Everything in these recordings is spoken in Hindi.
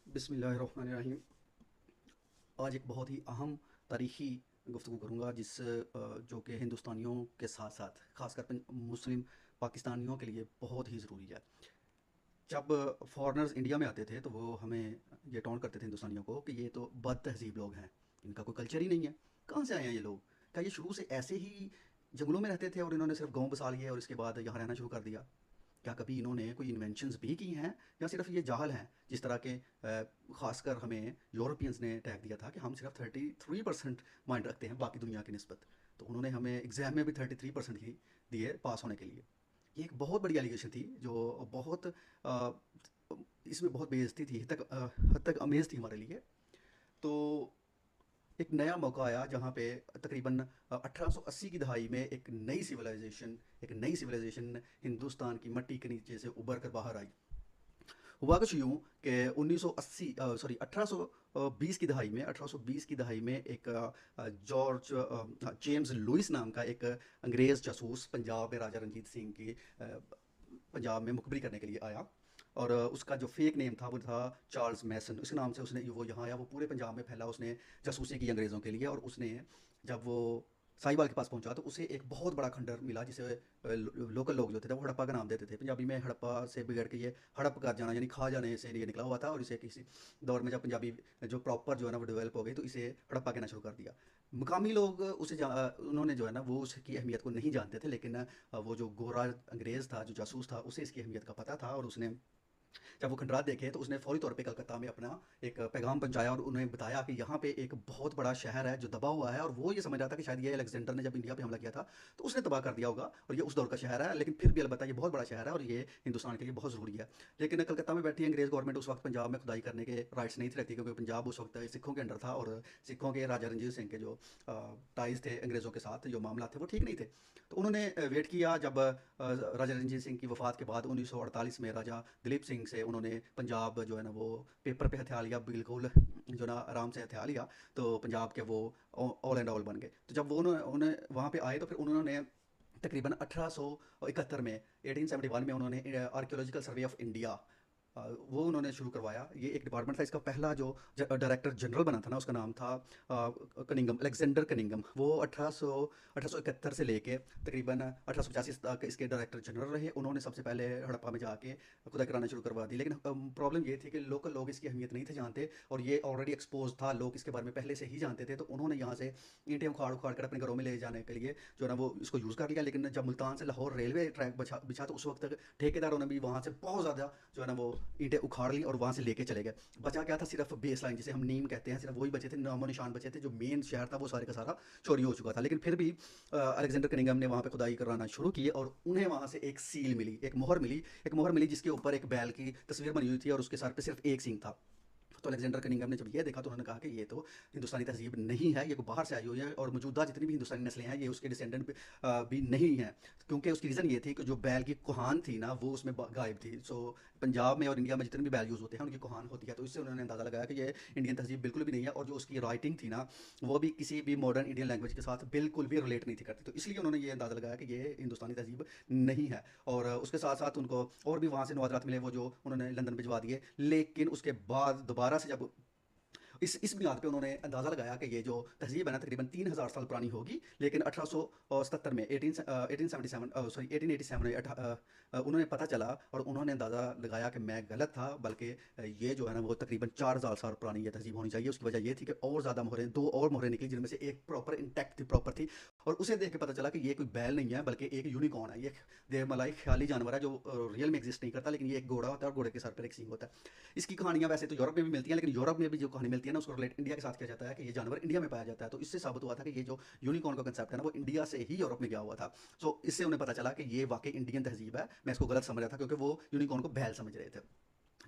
बिस्मिल्लाहिर्रहमानिर्रहीम। आज एक बहुत ही अहम तारीख़ी गुफ्तगू करूँगा जो कि हिंदुस्तानियों के साथ साथ ख़ासकर मुस्लिम पाकिस्तानियों के लिए बहुत ही ज़रूरी है। जब फॉरेनर्स इंडिया में आते थे तो वो हमें ये टॉन्ट करते थे हिंदुस्तानियों को कि ये तो बद तहज़ीब लोग हैं, इनका कोई कल्चर ही नहीं है, कहाँ से आए हैं ये लोग? क्या ये शुरू से ऐसे ही जंगलों में रहते थे और इन्होंने सिर्फ गाँव बसा लिए और इसके बाद यहाँ रहना शुरू कर दिया? क्या कभी इन्होंने कोई इन्वेंशंस भी की हैं या सिर्फ ये जाहल हैं? जिस तरह के ख़ासकर हमें यूरोपियंस ने टैग दिया था कि हम सिर्फ 33% माइंड रखते हैं बाकी दुनिया की निस्बत। तो उन्होंने हमें एग्ज़ाम में भी 33% ही दिए पास होने के लिए। ये एक बहुत बड़ी एलिगेशन थी जो बहुत इसमें बहुत बेइज्जती थी, हद तक अमेज़ थी हमारे लिए। तो एक नया मौका आया जहाँ पे तकरीबन 1880 की दहाई में एक नई सिविलाइजेशन हिंदुस्तान की मट्टी के नीचे से उभर कर बाहर आई। हुआ कुछ यूँ कि 1820 की दहाई में एक जेम्स लुइस नाम का एक अंग्रेज़ जासूस पंजाब में राजा रंजीत सिंह की पंजाब में मुखबरी करने के लिए आया। और उसका जो फेक नेम था वो था चार्ल्स मैसन। उस नाम से उसने वो यहाँ आया, वो पूरे पंजाब में फैला, उसने जासूसी की अंग्रेज़ों के लिए। और उसने जब वो साहिवाल के पास पहुंचा तो उसे एक बहुत बड़ा खंडर मिला जिसे लोकल लोग जो थे वो हड़प्पा का नाम देते थे। पंजाबी में हड़प्पा से बिगड़ के ये हड़प कर जाना यानी खा जाने से ये निकला हुआ था। और इसे किसी दौर में जब पंजाबी जो प्रॉपर जो है ना वो डेवलप हो गई तो इसे हड़प्पा कहना शुरू कर दिया। मुकामी लोग उन्होंने जो है ना वो उसकी अहमियत को नहीं जानते थे, लेकिन वो जो गोरा अंग्रेज़ था, जो जासूस था, उसे इसकी अहमियत का पता था। और उसने जब वो खंडरात देखे तो उसने फौरी तौर पे कलकत्ता में अपना एक पैगाम पहुंचाया और उन्हें बताया कि यहाँ पे एक बहुत बड़ा शहर है जो दबा हुआ है। और वो ये समझ रहा था कि शायद ये अलेक्जेंडर ने जब इंडिया पे हमला किया था तो उसने तबाह कर दिया होगा और ये उस दौर का शहर है, लेकिन फिर भी अलबत्ता ये बहुत बड़ा शहर है और ये हिंदुस्तान के लिए बहुत ज़रूरी है। लेकिन कलकत्ता में बैठी अंग्रेज़ गवर्नमेंट उस वक्त पंजाब में खुदाई करने के राइट्स नहीं थे रखती, क्योंकि पंजाब उस वक्त सिखों के अंडर था और सिखों के राजा रंजीत सिंह के जो टाइज थे अंग्रेज़ों के साथ, जो मामला थे वो ठीक नहीं थे। तो उन्होंने वेट किया। जब राजा रंजीत सिंह की वफ़ात के बाद 1948 में राजा दिलीप सिंह से उन्होंने पंजाब जो है ना वो पेपर पे हथिया लिया, बिल्कुल जो ना आराम से हथिया लिया। तो पंजाब के वो ऑल एंड ऑल बन गए। तो जब वो उन्होंने वहाँ पे आए तो फिर उन्होंने तकरीबन 1871 में 1871 में उन्होंने आर्कियोलॉजिकल सर्वे ऑफ इंडिया वो उन्होंने शुरू करवाया। ये एक डिपार्टमेंट था। इसका पहला जो डायरेक्टर जनरल बना था ना उसका नाम था कनिंगम, अलेक्जेंडर कनिंगम। वो 1871 से लेके तकरीबन 1885 तक इसके डायरेक्टर जनरल रहे। उन्होंने सबसे पहले हड़प्पा में जाके खुदाई कराना शुरू करवा दी। लेकिन प्रॉब्लम ये थी कि लोकल लोग इसकी अहमियत नहीं थे जानते और ये ऑलरेडी एक्सपोज था, लोग इसके बारे में पहले से ही जानते थे। तो उन्होंने यहाँ से ईंटें उखाड़ उखाड़ कर अपने घरों में ले जाने के लिए जो है ना वो इसको यूज़ कर लिया। लेकिन जब मुल्तान से लाहौर रेलवे ट्रैक बिछा तो उस वक्त तक ठेकेदारों ने भी वहाँ से बहुत ज़्यादा जो है ना वो ईंटें उखाड़ ली और वहाँ से लेके चले गए। बचा क्या था? सिर्फ बेस लाइन जिसे हम नीम कहते हैं, सिर्फ वही बचे थे, नामो निशान बचे थे। जो मेन शहर था वो सारे का सारा चोरी हो चुका था। लेकिन फिर भी अलेक्जेंडर कनिंगम ने वहाँ पे खुदाई कराना शुरू की और उन्हें वहाँ से एक सील मिली, एक मोहर मिली जिसके ऊपर एक बैल की तस्वीर बनी हुई थी और उसके सर पे सिर्फ एक सींग था। तो अलेक्जेंडर कनिंगम ने जब ये देखा तो उन्होंने कहा कि ये तो हिंदुस्तानी तहजीब नहीं है, ये बाहर से आई हुई है और मौजूदा जितनी भी हिंदुस्तानी नस्लें हैं ये उसके डिसेंडेंट भी नहीं हैं। क्योंकि उसकी रीज़न ये थी कि जो बैल की कुहान थी ना वो उसमें गायब थी। सो पंजाब में और इंडिया में जितने भी बैल यूज़ होते हैं उनकी कुहान होती है। तो इससे उन्होंने अंदाज़ा लगाया कि ये इंडियन तहजीब बिल्कुल भी नहीं है। और जो उसकी राइटिंग थी ना वो भी किसी भी मॉडर्न इंडियन लैंग्वेज के साथ बिल्कुल भी रिलेट नहीं थी करती। तो इसलिए उन्होंने ये अंदाज़ा लगाया कि ये हिंदुस्तानी तहजीब नहीं है। और उसके साथ साथ उनको और भी वहाँ से नवाजात मिले वो जो उन्होंने लंदन भिजवा दिए। लेकिन उसके बाद दोबारा से जब इस बुनियाद पे उन्होंने अंदाज़ा लगाया कि ये जो तहजीब है ना तकरीबन 3000 साल पुरानी होगी। लेकिन 1877 में 1877 में उन्होंने पता चला और उन्होंने अंदाज़ा लगाया कि मैं गलत था, बल्कि ये जो है ना वो तकरीबन 4000 साल पुरानी ये तहजीब होनी चाहिए। उसकी वजह ये थी कि और ज़्यादा मोहरें, दो और मोहरें निकली जिनमें से एक प्रॉपर इंटैक्ट थी, प्रॉपर थी। और उसे देख के पता चला कि ये कोई बैल नहीं है बल्कि एक यूनिकॉर्न है। ये देवमलाई ख्याली जानवर है जो रियल में एग्जिस्ट नहीं करता, लेकिन ये एक घोड़ा होता है और घोड़े के सर पर एक सींग होता है। इसकी कहानियाँ वैसे तो यूरोप में भी मिलती हैं, लेकिन यूरोप में भी जो कहानी मिलती है ना उसको रिलेट इंडिया के साथ किया जाता है कि ये जानवर इंडिया में पाया जाता है। तो इससे साबित हुआ था कि ये जो यूनिकॉर्न का कंसेप्ट है ना वो इंडिया से ही यूरोप में गया हुआ था। सो इससे उन्हें पता चला कि ये वाकई इंडियन तहजीब है। मैं इसको गलत समझ रहा था क्योंकि वो यूनिकॉर्न को बैल समझ रहे थे।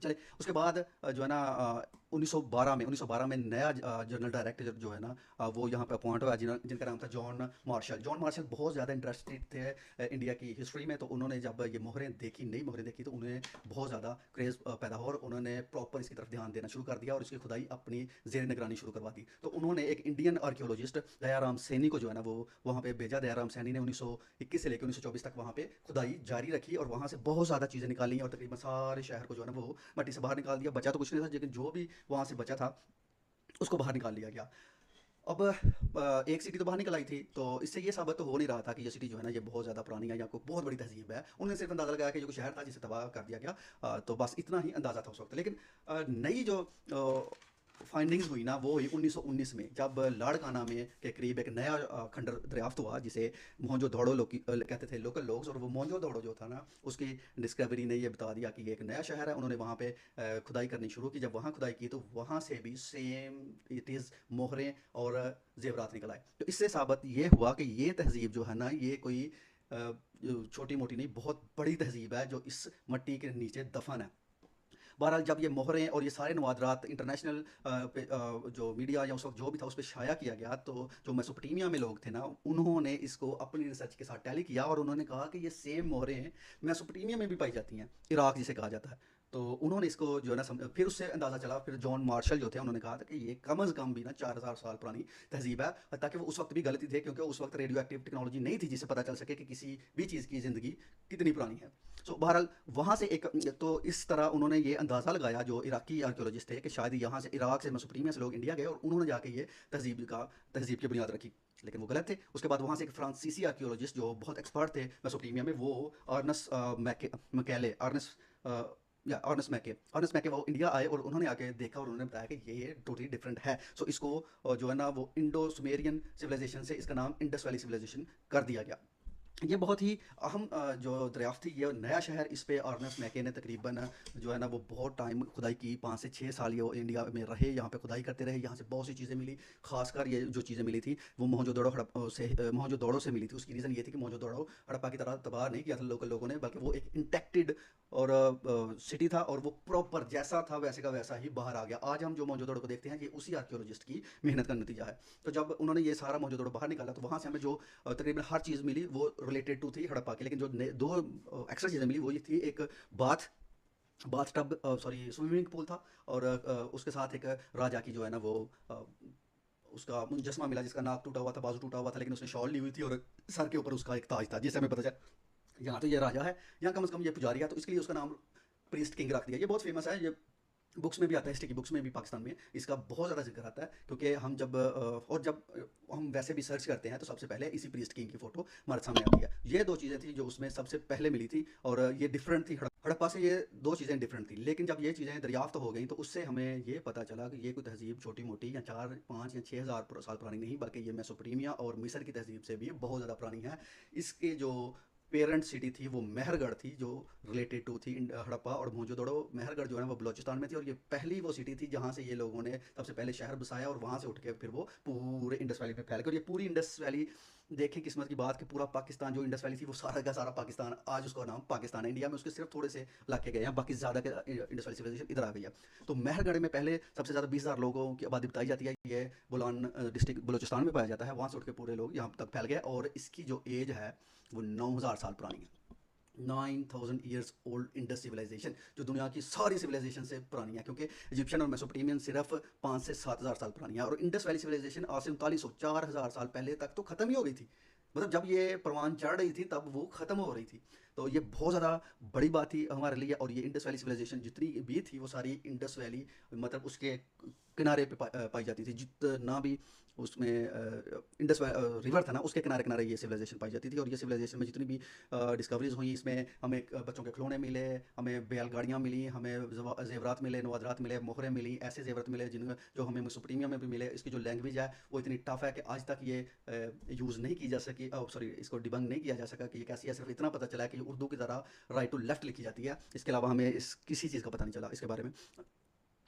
चले उसके बाद जो है ना 1912 में नया जनरल डायरेक्टर जो है ना, वो यहाँ पे अपॉइंट हुआ, जिनका नाम था जॉन मार्शल। जॉन मार्शल बहुत ज़्यादा इंटरेस्टेड थे इंडिया की हिस्ट्री में। तो उन्होंने जब ये मोहरें देखी, नई मोहरें देखी, तो उन्हें बहुत ज़्यादा क्रेज़ पैदा हुआ और उन्होंने प्रॉपर इसकी तरफ ध्यान देना शुरू कर दिया और इसकी खुदाई अपनी जेर निगरानी शुरू करवा दी। तो उन्होंने एक इंडियन आर्कियोलॉजिस्ट दयाराम सैनी को जो है ना, वो वहाँ पे भेजा। दयाराम सैनी ने 1921 से लेकर 1924 तक वहाँ पे खुदाई जारी रखी और वहाँ से बहुत ज़्यादा चीज़ें निकाली और तकरीबन सारे शहर को जो है ना वो मट्टी से बाहर निकाल दिया। बचा तो कुछ नहीं था, लेकिन जो भी वहाँ से बचा था उसको बाहर निकाल लिया गया। अब एक सिटी तो बाहर निकल आई थी, तो इससे ये साबित तो हो नहीं रहा था कि ये सिटी जो है ना ये बहुत ज़्यादा पुरानी है या कोई बहुत बड़ी तहजीब है। उन्होंने सिर्फ अंदाज़ा लगाया कि जो कोई शहर था जिसे तबाह कर दिया गया। तो बस इतना ही अंदाज़ा था उस वक्त। लेकिन नई जो फाइंडिंग्स हुई ना, वो हुई 1919 में, जब लाड़काना में के करीब एक नया खंडर दरियाफ्त हुआ जिसे मोहनजोदड़ो लोग कहते थे लोकल लोग। और वो मोहनजोदड़ो जो था ना, उसकी डिस्कवरी ने ये बता दिया कि ये एक नया शहर है। उन्होंने वहाँ पे खुदाई करनी शुरू की। जब वहाँ खुदाई की तो वहाँ से भी सेम इट इज़ मोहरें और जेवरात निकल आए। तो इससे साबित ये हुआ कि ये तहजीब जो है ना, ये कोई छोटी मोटी नहीं, बहुत बड़ी तहजीब है जो इस मट्टी के नीचे दफन है। बहरहाल जब ये मोहरें और ये सारे नवादरात इंटरनेशनल जो मीडिया या उस वक्त जो भी था उस पर शाया किया गया, तो जो मेसोपोटामिया में लोग थे ना, उन्होंने इसको अपनी रिसर्च के साथ टैली किया और उन्होंने कहा कि ये सेम मोहरें मेसोपोटामिया में भी पाई जाती हैं, इराक जिसे कहा जाता है। तो उन्होंने इसको जो है ना फिर उससे अंदाज़ा चला। फिर जॉन मार्शल जो थे, उन्होंने कहा था कि ये कम अज़ कम भी ना 4000 साल पुरानी तहजीब है। ताकि वो उस वक्त भी गलती थे, क्योंकि उस वक्त रेडियो एक्टिव टेक्नोलॉजी नहीं थी जिससे पता चल सके कि किसी भी चीज़ की ज़िंदगी कितनी पुरानी है। सो बहरहाल वहाँ से एक, तो इस तरह उन्होंने ये अंदाज़ा लगाया जो इराकी आर्कियोलॉजिस्ट थे कि शायद यहाँ से इराक से मेसोपोटामिया से लोग इंडिया गए और उन्होंने जाके ये तहजीब की बुनियाद रखी। लेकिन वो गलत थे। उसके बाद वहाँ से एक फ्रांसीसी आर्कियोलॉजिस्ट जो बहुत एक्सपर्ट थे मेसोपोटामिया में, वो अर्नस मैकेले अर्नस या अर्नस्ट मैके वो इंडिया आए और उन्होंने आके देखा और उन्होंने बताया कि ये टोटली डिफरेंट है। सो इसको जो है ना वो इंडो सुमेरियन सिविलाइजेशन से इसका नाम इंडस वैली सिविलाइजेशन कर दिया गया। ये बहुत ही अहम जो दरियाफ्त थी, ये नया शहर, इस पे अर्नेस्ट मैके ने तकरीबन जो है ना वो बहुत टाइम खुदाई की। 5 से 6 साल ये वो इंडिया में रहे, यहाँ पे खुदाई करते रहे। यहाँ से बहुत सी चीज़ें मिली। खासकर ये जो चीज़ें मिली थी वो मोहनजोदड़ो से मिली थी। उसकी रीज़न ये थी कि मोहनजोदड़ो हड़प्पा की तरह तबाह नहीं किया था लोकल लोगों ने, बल्कि वो एक इंटेक्टेड और सिटी था और वो प्रॉपर जैसा था वैसे का वैसा ही बाहर आ गया। आज हम जो मोहनजोदड़ो को देखते हैं, ये उसी आर्कियोलॉजिस्ट की मेहनत का नतीजा है। तो जब उन्होंने ये सारा मोहनजोदड़ो बाहर निकाला, तो वहाँ से हमें जो तकरीबन हर चीज़ मिली वो रिलेटेड टू थी हड़प्पा की। लेकिन जो दो एक्स्ट्रा चीज़ें मिली वो ये थी, एक bath bath tub sorry swimming pool था, और उसके साथ एक राजा की जो है ना वो उसका मुजस्मा मिला, जिसका नाक टूटा हुआ था, बाजू टूटा हुआ था, लेकिन उसने शॉल ली हुई थी और सर के ऊपर उसका एक ताज था, जिससे हमें पता चला यहाँ तो ये राजा है, यहाँ कम से कम ये पुजारी है। तो इसके लिए उसका नाम प्रीस्ट किंग रख दिया। ये बहुत फेमस है, ये बुक्स में भी आता है, हिस्ट्री की बुक्स में भी पाकिस्तान में इसका बहुत ज़्यादा जिक्र आता है। क्योंकि हम जब हम वैसे भी सर्च करते हैं तो सबसे पहले इसी प्रीस्ट किंग की फ़ोटो हमारे सामने आती है। ये दो चीज़ें थी जो उसमें सबसे पहले मिली थी, और ये डिफरेंट थी हड़प्पा से। ये दो चीज़ें डिफरेंट थी। लेकिन जब ये चीज़ें दरियाफ्त हो गई तो उससे हमें ये पता चला कि ये कोई तहजीब छोटी मोटी या 4 5 या 6000 साल पुरानी नहीं, बल्कि ये मेसोपोटामिया और मिस्र की तहजीब से भी बहुत ज़्यादा पुरानी है। इसके जो पेरेंट सिटी थी वो मेहरगढ़ थी, जो रिलेटेड टू थी हड़प्पा और मोहनजोदड़ो। मेहरगढ़ जो है वो बलूचिस्तान में थी, और ये पहली वो सिटी थी जहाँ से ये लोगों ने सबसे पहले शहर बसाया, और वहाँ से उठ के फिर वो पूरे इंडस वैली में फैल गए। और ये पूरी इंडस वैली, देखें किस्मत की बात कि पूरा पाकिस्तान जो इंडस वैली थी वो सारा का सारा पाकिस्तान आज उसका नाम पाकिस्तान है। इंडिया में उसके सिर्फ थोड़े से इलाके गए हैं, बाकी ज़्यादा के इंडस वैली सिविलाइजेशन इधर आ गई है। तो मेहरगढ़ में पहले सबसे ज़्यादा 20,000 लोगों की आबादी बताई जाती है। ये बोलान डिस्ट्रिक्ट बलूचिस्तान में पाया जाता है। वहाँ से उठ के पूरे लोग यहाँ तक फैल गए, और इसकी जो एज है वो 9000 साल पुरानी है। 9000 ईयर्स ओल्ड इंडस सिविलाइजेशन, जो दुनिया की सारी सिविलाइजेशन से पुरानी है। क्योंकि इजिप्शियन और मेसोपोटामियन सिर्फ 5 से 7000 साल पुरानी है, और इंडस वैली सिविलाइजेशन आज से 3900 साल पहले तक तो ख़त्म ही हो गई थी। मतलब जब ये परवान चढ़ रही थी तब वो ख़त्म हो रही थी। तो ये बहुत ज़्यादा बड़ी बात थी हमारे लिए। और ये इंडस वैली सिविलाइजेशन जितनी भी थी वो सारी इंडस वैली, मतलब उसके किनारे पे पाई जाती थी। जितना भी उसमें इंडस रिवर था ना, उसके किनारे किनारे ये सिविलाइजेशन पाई जाती थी। और ये सिविलाइजेशन में जितनी भी डिस्कवरीज हुई, इसमें हमें बच्चों के खिलौने मिले, हमें बैलगाड़ियाँ मिली, हमें जेवरात मिले, नवादरात मिले, मोहरें मिली, ऐसे जेवरात मिले जिन जो हमें मेसोपोटामिया में भी मिले। इसकी जो लैंग्वेज है वो इतनी टफ है कि आज तक ये यूज़ नहीं की जा सकी, सॉरी इसको डिबंग नहीं किया जा सका कि ये कैसी है। सिर्फ इतना पता चला है कि उर्दू की तरह राइट टू लेफ्ट लिखी जाती है। इसके अलावा हमें किसी चीज़ का पता नहीं चला इसके बारे में।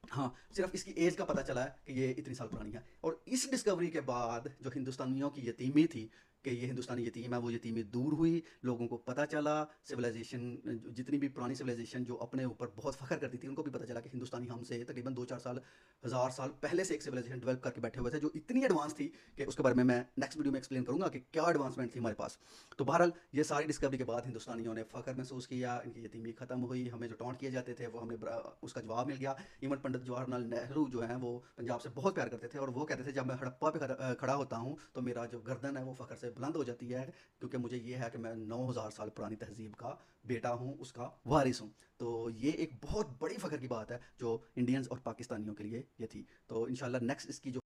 हाँ, सिर्फ इसकी एज का पता चला है कि ये इतनी साल पुरानी है। और इस डिस्कवरी के बाद जो हिंदुस्तानियों की यतीमी थी, कि ये हिंदुस्तानी यतीम है, वो यतीमी दूर हुई, लोगों को पता चला, सिविलाइजेशन जितनी भी पुरानी सिविलाइजेशन जो अपने ऊपर बहुत फ़ख्र करती थी, उनको भी पता चला कि हिंदुस्तानी हमसे तकरीबन 2-4 साल, हज़ार साल पहले से एक सिविलाइजेशन डेवलप करके बैठे हुए थे, जो इतनी एडवांस थी कि उसके बारे में मैं नेक्स्ट वीडियो में एक्सप्लेन करूँगा कि क्या एडवांसमेंट थी हमारे पास। तो बहरहाल ये सारी डिस्कवरी के बाद हिंदुस्तानियों ने फ़ख्र महसूस किया, इनकी यतीमी ख़त्म हुई, हमें जो टॉन्ट किए जाते थे वो हमें उसका जवाब मिल गया। इवन पंडित जवाहरलाल नेहरू जो हैं वो पंजाब से बहुत प्यार करते थे, और वो कहते थे जब मैं हड़प्पा पे खड़ा होता हूँ तो मेरा जो गर्दन है वो फ़ख्र से बुलंद हो जाती है, क्योंकि मुझे ये है कि मैं 9000 साल पुरानी तहजीब का बेटा हूँ, उसका वारिस हूँ। तो ये एक बहुत बड़ी फ़ख्र की बात है जो इंडियंस और पाकिस्तानियों के लिए ये थी। तो इंशाल्लाह नेक्स्ट इसकी जो